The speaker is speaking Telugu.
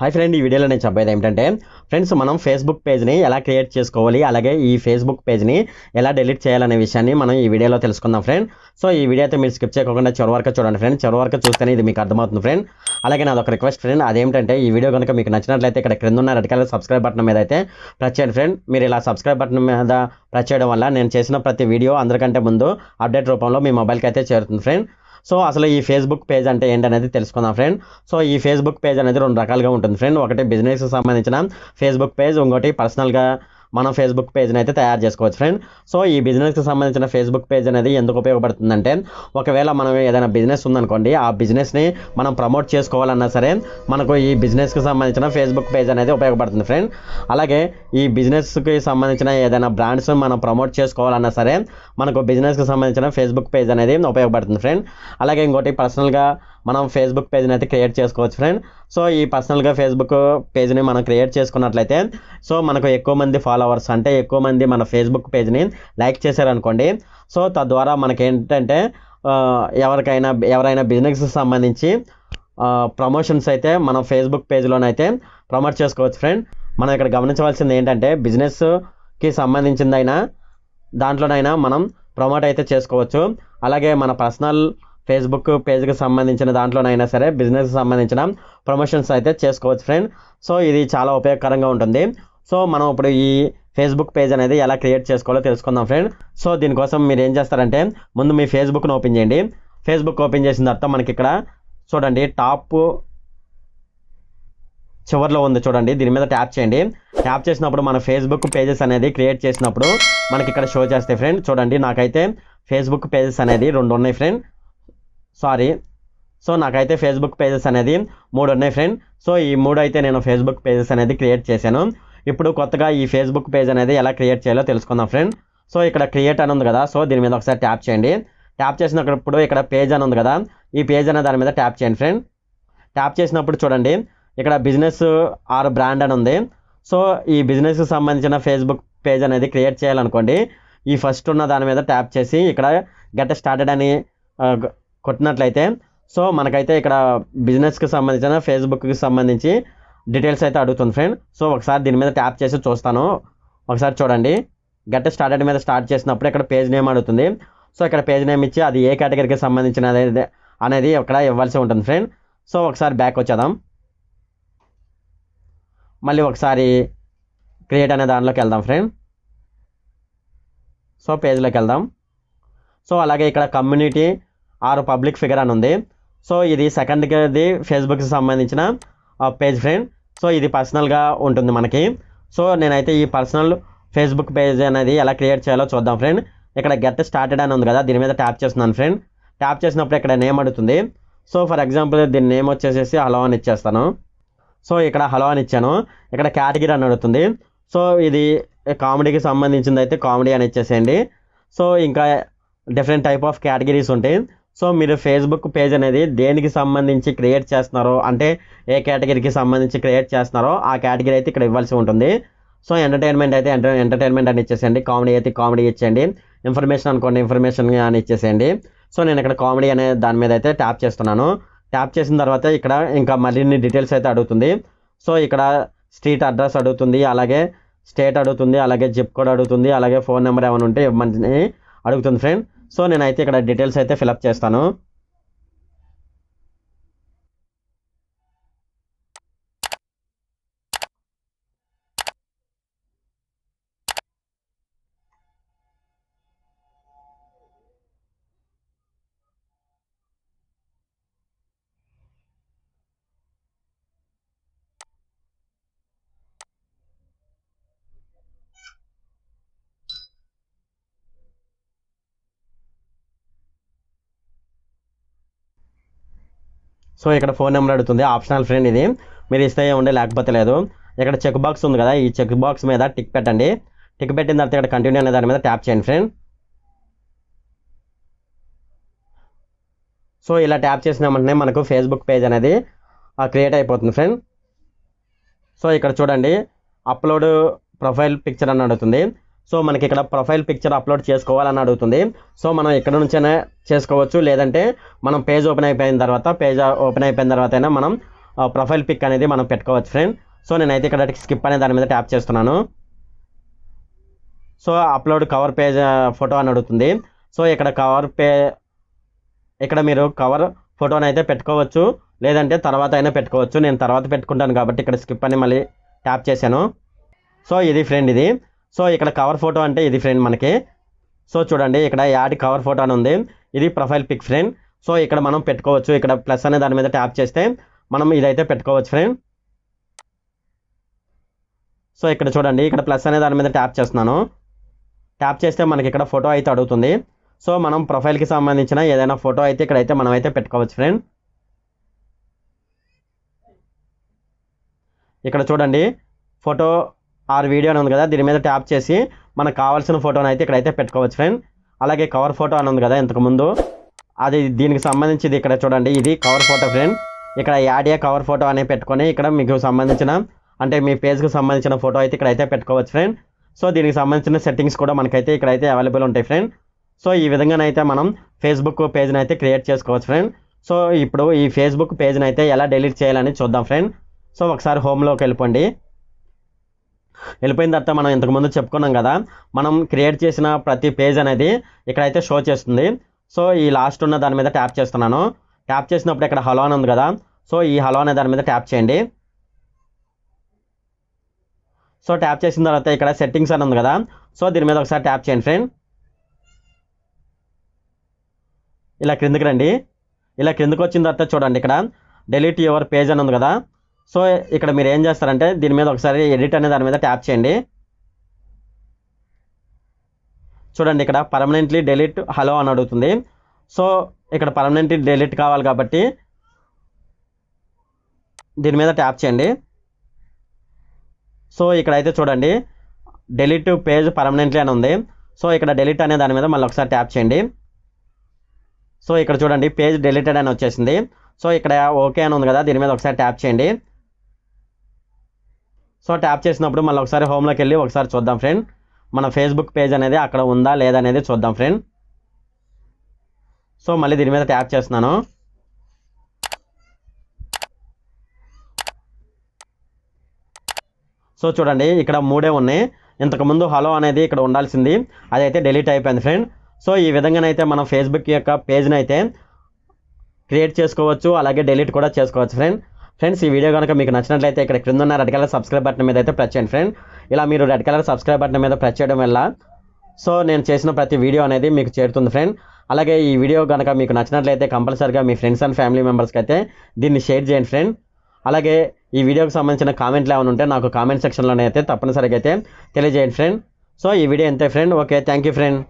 హాయ్ ఫ్రెండ్, ఈ వీడియోలో నేను చెప్పేది ఏమిటంటే ఫ్రెండ్స్, మనం ఫేస్బుక్ పేజ్ని ఎలా క్రియేట్ చేసుకోవాలి, అలాగే ఈ ఫేస్బుక్ పేజ్ని ఎలా డిలీట్ చేయాలనే విషయాన్ని మనం ఈ వీడియోలో తెలుసుకుందాం ఫ్రెండ్. సో ఈ వీడియో అయితే మీరు స్కిప్ చేయకుండా చివరి వరకు చూడండి ఫ్రెండ్. చివరి వరకు చూస్తేనే ఇది మీకు అర్థమవుతుంది ఫ్రెండ్. అలాగే నాది ఒక రిక్వెస్ట్ ఫ్రెండ్, అదేంటంటే ఈ వీడియో కనుక మీకు నచ్చినట్లయితే ఇక్కడ క్రింద ఉన్న రెడ్ కలర్ సబ్స్క్రైబ్ బటన్ మీద అయితే ప్రెస్ చేయండి ఫ్రెండ్. మీరు ఇలా సబ్స్క్రైబ్ బటన్ మీద ప్రెస్ చేయడం వల్ల నేను చేసిన ప్రతి వీడియో అందరికంటే ముందు అప్డేట్ రూపంలో మీ మొబైల్కి అయితే చేరుతుంది ఫ్రెండ్. సో అసలు ఈ ఫేస్బుక్ పేజ్ అంటే ఏంటనేది తెలుసుకుందాం ఫ్రెండ్. సో ఈ ఫేస్బుక్ పేజ్ అనేది రెండు రకాలుగా ఉంటుంది ఫ్రెండ్. ఒకటి బిజినెస్కి సంబంధించిన ఫేస్బుక్ పేజ్, ఇంకోటి పర్సనల్గా మనం ఫేస్బుక్ పేజ్ని అయితే తయారు చేసుకోవచ్చు ఫ్రెండ్. సో ఈ బిజినెస్కి సంబంధించిన ఫేస్బుక్ పేజ్ అనేది ఎందుకు ఉపయోగపడుతుందంటే, ఒకవేళ మనం ఏదైనా బిజినెస్ ఉందనుకోండి, ఆ బిజినెస్ని మనం ప్రమోట్ చేసుకోవాలన్నా సరే మనకు ఈ బిజినెస్కి సంబంధించిన ఫేస్బుక్ పేజ్ అనేది ఉపయోగపడుతుంది ఫ్రెండ్. అలాగే ఈ బిజినెస్కి సంబంధించిన ఏదైనా బ్రాండ్స్ మనం ప్రమోట్ చేసుకోవాలన్నా సరే మనకు బిజినెస్కి సంబంధించిన ఫేస్బుక్ పేజ్ అనేది ఉపయోగపడుతుంది ఫ్రెండ్. అలాగే ఇంకోటి పర్సనల్గా మనం ఫేస్బుక్ పేజ్ని అయితే క్రియేట్ చేసుకోవచ్చు ఫ్రెండ్. సో ఈ పర్సనల్గా ఫేస్బుక్ పేజ్ని మనం క్రియేట్ చేసుకున్నట్లయితే సో మనకు ఎక్కువ మంది ఫాలోవర్స్, అంటే ఎక్కువ మంది మన ఫేస్బుక్ పేజ్ని లైక్ చేశారనుకోండి, సో తద్వారా మనకేంటంటే ఎవరైనా బిజినెస్కి సంబంధించి ప్రమోషన్స్ అయితే మనం ఫేస్బుక్ పేజ్లోనైతే ప్రమోట్ చేసుకోవచ్చు ఫ్రెండ్. మనం ఇక్కడ గమనించవలసింది ఏంటంటే, బిజినెస్కి సంబంధించిందైనా దాంట్లోనైనా మనం ప్రమోట్ అయితే చేసుకోవచ్చు. అలాగే మన పర్సనల్ ఫేస్బుక్ పేజ్కి సంబంధించిన దాంట్లోనైనా సరే బిజినెస్కి సంబంధించిన ప్రమోషన్స్ అయితే చేసుకోవచ్చు ఫ్రెండ్. సో ఇది చాలా ఉపయోగకరంగా ఉంటుంది. సో మనం ఇప్పుడు ఈ ఫేస్బుక్ పేజ్ అనేది ఎలా క్రియేట్ చేసుకోవాలో తెలుసుకుందాం ఫ్రెండ్. సో దీనికోసం మీరు ఏం చేస్తారంటే, ముందు మీ ఫేస్బుక్ను ఓపెన్ చేయండి. ఫేస్బుక్ ఓపెన్ చేసిన తర్వాత మనకి ఇక్కడ చూడండి, టాప్ చివరిలో ఉంది చూడండి, దీని మీద ట్యాప్ చేయండి. ట్యాప్ చేసినప్పుడు మన ఫేస్బుక్ పేజెస్ అనేది క్రియేట్ చేసినప్పుడు మనకి ఇక్కడ షో చేస్తాయి ఫ్రెండ్. చూడండి, నాకైతే ఫేస్బుక్ పేజెస్ అనేది 2 ఉన్నాయి ఫ్రెండ్. సో నాకైతే ఫేస్బుక్ పేజెస్ అనేది 3 ఉన్నాయి ఫ్రెండ్. సో ఈ 3 అయితే నేను ఫేస్బుక్ పేజెస్ అనేది క్రియేట్ చేశాను. ఇప్పుడు కొత్తగా ఈ ఫేస్బుక్ పేజ్ అనేది ఎలా క్రియేట్ చేయాలో తెలుసుకుందాం ఫ్రెండ్. సో ఇక్కడ క్రియేట్ అని ఉంది కదా, సో దీని మీద ఒకసారి ట్యాప్ చేయండి. ట్యాప్ చేసినప్పుడు ఇక్కడ పేజ్ అని ఉంది కదా, ఈ పేజ్ అనే దాని మీద ట్యాప్ చేయండి ఫ్రెండ్. ట్యాప్ చేసినప్పుడు చూడండి, ఇక్కడ బిజినెస్ ఆర్ బ్రాండ్ అని ఉంది. సో ఈ బిజినెస్కి సంబంధించిన ఫేస్బుక్ పేజ్ అనేది క్రియేట్ చేయాలనుకోండి, ఈ ఫస్ట్ ఉన్న దాని మీద ట్యాప్ చేసి ఇక్కడ గెట్ స్టార్టెడ్ అని కొట్టినట్లయితే సో మనకైతే ఇక్కడ బిజినెస్కి సంబంధించిన ఫేస్బుక్కి సంబంధించి డీటెయిల్స్ అయితే అడుగుతుంది ఫ్రెండ్. సో ఒకసారి దీని మీద ట్యాప్ చేసి చూస్తాను. ఒకసారి చూడండి, గెట్ స్టార్టెడ్ మీద స్టార్ట్ చేసినప్పుడు ఇక్కడ పేజ్ నేమ్ అడుగుతుంది. సో ఇక్కడ పేజ్ నేమ్ ఇచ్చి అది ఏ కేటగిరీకి సంబంధించిన అనేది ఇక్కడ ఇవ్వాల్సి ఉంటుంది ఫ్రెండ్. సో ఒకసారి బ్యాక్ వచ్చేద్దాం, మళ్ళీ ఒకసారి క్రియేట్ అనే దానిలోకి వెళ్దాం ఫ్రెండ్. సో పేజ్లోకి వెళ్దాం. సో అలాగే ఇక్కడ కమ్యూనిటీ ఆర్ పబ్లిక్ ఫిగర్ అని ఉంది. సో ఇది సెకండ్ది ఫేస్బుక్కి సంబంధించిన పేజ్ ఫ్రెండ్. సో ఇది పర్సనల్గా ఉంటుంది మనకి. సో నేనైతే ఈ పర్సనల్ ఫేస్బుక్ పేజ్ అనేది ఎలా క్రియేట్ చేయాలో చూద్దాం ఫ్రెండ్. ఇక్కడ గెట్ స్టార్టెడ్ అని ఉంది కదా, దీని మీద ట్యాప్ చేస్తున్నాను ఫ్రెండ్. ట్యాప్ చేసినప్పుడు ఇక్కడ నేమ్ అడుగుతుంది. సో ఫర్ ఎగ్జాంపుల్ దీని నేమ్ వచ్చేసేసి హలో అని ఇచ్చేస్తాను. సో ఇక్కడ హలో అని ఇచ్చాను. ఇక్కడ కేటగిరీ అని అడుగుతుంది. సో ఇది కామెడీకి సంబంధించింది అయితే కామెడీ అని ఇచ్చేసేయండి. సో ఇంకా డిఫరెంట్ టైప్ ఆఫ్ కేటగిరీస్ ఉంటాయి. సో మీరు ఫేస్బుక్ పేజ్ అనేది దేనికి సంబంధించి క్రియేట్ చేస్తున్నారో, అంటే ఏ కేటగిరీకి సంబంధించి క్రియేట్ చేస్తున్నారో ఆ కేటగిరీ అయితే ఇక్కడ ఇవ్వాల్సి ఉంటుంది. సో ఎంటర్టైన్మెంట్ అయితే ఎంటర్టైన్మెంట్ అని ఇచ్చేసేయండి. కామెడీ అయితే కామెడీ ఇచ్చేయండి. ఇన్ఫర్మేషన్ అనుకోండి, ఇన్ఫర్మేషన్ అని ఇచ్చేసేయండి. సో నేను ఇక్కడ కామెడీ అనే దాని మీద అయితే ట్యాప్ చేస్తున్నాను. ట్యాప్ చేసిన తర్వాత ఇక్కడ ఇంకా మరిన్ని డీటెయిల్స్ అయితే అడుగుతుంది. సో ఇక్కడ స్ట్రీట్ అడ్రస్ అడుగుతుంది, అలాగే స్టేట్ అడుగుతుంది, అలాగే జిప్ కోడ్ అడుగుతుంది, అలాగే ఫోన్ నెంబర్ ఏమైనా ఉంటే ఇవ్వమని అడుగుతుంది ఫ్రెండ్. సో నేనైతే ఇక్కడ డీటెయిల్స్ అయితే ఫిలప్ చేస్తాను. సో ఇక్కడ ఫోన్ నెంబర్ అడుగుతుంది, ఆప్షనల్ ఫ్రెండ్, ఇది మీరు ఇస్తే ఉండే లేకపోతే లేదు. ఇక్కడ చెక్ బాక్స్ ఉంది కదా, ఈ చెక్ బాక్స్ మీద టిక్ పెట్టండి. టిక్ పెట్టిన తర్వాత ఇక్కడ కంటిన్యూ అనే దాని మీద ట్యాప్ చేయండి ఫ్రెండ్. సో ఇలా ట్యాప్ చేసిన వెంటనే మనకు ఫేస్బుక్ పేజ్ అనేది క్రియేట్ అయిపోతుంది ఫ్రెండ్. సో ఇక్కడ చూడండి, అప్లోడ్ ప్రొఫైల్ పిక్చర్ అని అడుగుతుంది. సో మనకి ఇక్కడ ప్రొఫైల్ పిక్చర్ అప్లోడ్ చేసుకోవాలని అడుగుతుంది. సో మనం ఇక్కడ నుంచైనా చేసుకోవచ్చు, లేదంటే మనం పేజ్ ఓపెన్ అయిపోయిన తర్వాత అయినా మనం ప్రొఫైల్ పిక్ అనేది మనం పెట్టుకోవచ్చు ఫ్రెండ్. సో నేనైతే ఇక్కడ స్కిప్ అనే దాని మీద ట్యాప్ చేస్తున్నాను. So upload cover page photo అని అడుగుతుంది. సో ఇక్కడ మీరు కవర్ ఫోటోని అయితే పెట్టుకోవచ్చు, లేదంటే తర్వాత అయినా పెట్టుకోవచ్చు. నేను తర్వాత పెట్టుకుంటాను కాబట్టి ఇక్కడ స్కిప్ అని మళ్ళీ ట్యాప్ చేశాను. సో ఇది ఫ్రెండ్ ఇది. సో ఇక్కడ కవర్ ఫోటో అంటే ఇది ఫ్రెండ్ మనకి. సో చూడండి ఇక్కడ యాడ్ కవర్ ఫోటో అని ఉంది. ఇది ప్రొఫైల్ పిక్ ఫ్రెండ్. సో ఇక్కడ మనం పెట్టుకోవచ్చు. ఇక్కడ ప్లస్ అనే దాని మీద ట్యాప్ చేస్తే మనం ఇదైతే పెట్టుకోవచ్చు ఫ్రెండ్. సో ఇక్కడ చూడండి ఇక్కడ ప్లస్ అనే దాని మీద ట్యాప్ చేస్తున్నాను. ట్యాప్ చేస్తే మనకి ఇక్కడ ఫోటో అయితే అడుగుతుంది. సో మనం ప్రొఫైల్కి సంబంధించిన ఏదైనా ఫోటో అయితే ఇక్కడైతే మనం అయితే పెట్టుకోవచ్చు ఫ్రెండ్. ఇక్కడ చూడండి ఫోటో ఆర్ వీడియో అని ఉంది కదా, దీని మీద ట్యాప్ చేసి మనకు కావాల్సిన ఫోటోని అయితే ఇక్కడైతే పెట్టుకోవచ్చు ఫ్రెండ్. అలాగే కవర్ ఫోటో అని ఉంది కదా ఇంతకుముందు, అది దీనికి సంబంధించింది. ఇక్కడ చూడండి ఇది కవర్ ఫోటో ఫ్రెండ్. ఇక్కడ యాడ్ ఏ కవర్ ఫోటో అని పెట్టుకొని ఇక్కడ మీకు సంబంధించిన అంటే మీ పేజ్కి సంబంధించిన ఫోటో అయితే ఇక్కడైతే పెట్టుకోవచ్చు ఫ్రెండ్. సో దీనికి సంబంధించిన సెట్టింగ్స్ కూడా మనకైతే ఇక్కడైతే అవైలబుల్ ఉంటాయి ఫ్రెండ్. సో ఈ విధంగానైతే మనం ఫేస్బుక్ పేజ్ని అయితే క్రియేట్ చేసుకోవచ్చు ఫ్రెండ్. సో ఇప్పుడు ఈ ఫేస్బుక్ పేజ్ని అయితే ఎలా డిలీట్ చేయాలని చూద్దాం ఫ్రెండ్. సో ఒకసారి హోమ్లోకి వెళ్ళిపోండి. వెళ్ళిపోయిన తర్వాత మనం ఇంతకుముందు చెప్పుకున్నాం కదా, మనం క్రియేట్ చేసిన ప్రతి పేజ్ అనేది ఇక్కడైతే షో చేస్తుంది. సో ఈ లాస్ట్ ఉన్న దాని మీద ట్యాప్ చేస్తున్నాను. ట్యాప్ చేసినప్పుడు ఇక్కడ హలో అని ఉంది కదా, సో ఈ హలో అనే దాని మీద ట్యాప్ చేయండి. సో ట్యాప్ చేసిన తర్వాత ఇక్కడ సెట్టింగ్స్ అని ఉంది కదా, సో దీని మీద ఒకసారి ట్యాప్ చేయండి ఫ్రెండ్. ఇలా క్రిందికి రండి. ఇలా క్రిందికి వచ్చిన తర్వాత చూడండి ఇక్కడ డిలీట్ యువర్ పేజ్ అని ఉంది కదా, సో ఇక్కడ మీరు ఏం చేస్తారంటే దీని మీద ఒకసారి ఎడిట్ అనే దాని మీద ట్యాప్ చేయండి. చూడండి ఇక్కడ పర్మనెంట్లీ డిలీట్ హలో అని అడుగుతుంది. సో ఇక్కడ పర్మనెంట్లీ డిలీట్ కావాలి కాబట్టి దీని మీద ట్యాప్ చేయండి. సో ఇక్కడైతే చూడండి డిలీట్ పేజ్ పర్మనెంట్లీ అని ఉంది. సో ఇక్కడ డిలీట్ అనే దాని మీద మళ్ళీ ఒకసారి ట్యాప్ చేయండి. సో ఇక్కడ చూడండి పేజ్ డిలీటెడ్ అని వచ్చేసింది. సో ఇక్కడ ఓకే అని ఉంది కదా, దీని మీద ఒకసారి ట్యాప్ చేయండి. సో ట్యాప్ చేసినప్పుడు మళ్ళీ ఒకసారి హోమ్లోకి వెళ్ళి ఒకసారి చూద్దాం ఫ్రెండ్, మన ఫేస్బుక్ పేజ్ అనేది అక్కడ ఉందా లేదా అనేది చూద్దాం ఫ్రెండ్. సో మళ్ళీ దీని మీద ట్యాప్ చేస్తున్నాను. సో చూడండి ఇక్కడ 3 ఉన్నాయి. ఇంతకుముందు హలో అనేది ఇక్కడ ఉండాల్సింది, అదైతే డిలీట్ అయిపోయింది ఫ్రెండ్. సో ఈ విధంగానైతే మనం ఫేస్బుక్ యొక్క పేజ్ని అయితే క్రియేట్ చేసుకోవచ్చు, అలాగే డిలీట్ కూడా చేసుకోవచ్చు ఫ్రెండ్స్ ఈ వీడియో కనుక మీకు నచ్చినట్లయితే ఇక్కడ క్రింద ఉన్న రెడ్ కలర్ సబ్స్క్రైబ్ బటన్ మీద అయితే ప్రెస్ చేయండి ఫ్రెండ్. ఇలా మీరు రెడ్ కలర్ సబ్స్క్రైబ్ బటన్ మీద ప్రెస్ చేయడం వల్ల సో నేను చేసిన ప్రతి వీడియో అనేది మీకు చేరుతుంది ఫ్రెండ్. అలాగే ఈ వీడియో కనుక మీకు నచ్చినట్లయితే కంపల్సరీగా మీ ఫ్రెండ్స్ అండ్ ఫ్యామిలీ మెంబర్స్కి అయితే దీన్ని షేర్ చేయండి ఫ్రెండ్. అలాగే ఈ వీడియోకి సంబంధించిన కామెంట్లు ఏమైనా ఉంటే నాకు కామెంట్ సెక్షన్లోనే అయితే తప్పనిసరిగా అయితే తెలియజేయండి ఫ్రెండ్. సో ఈ వీడియో అంతే friend. Okay, thank you friend.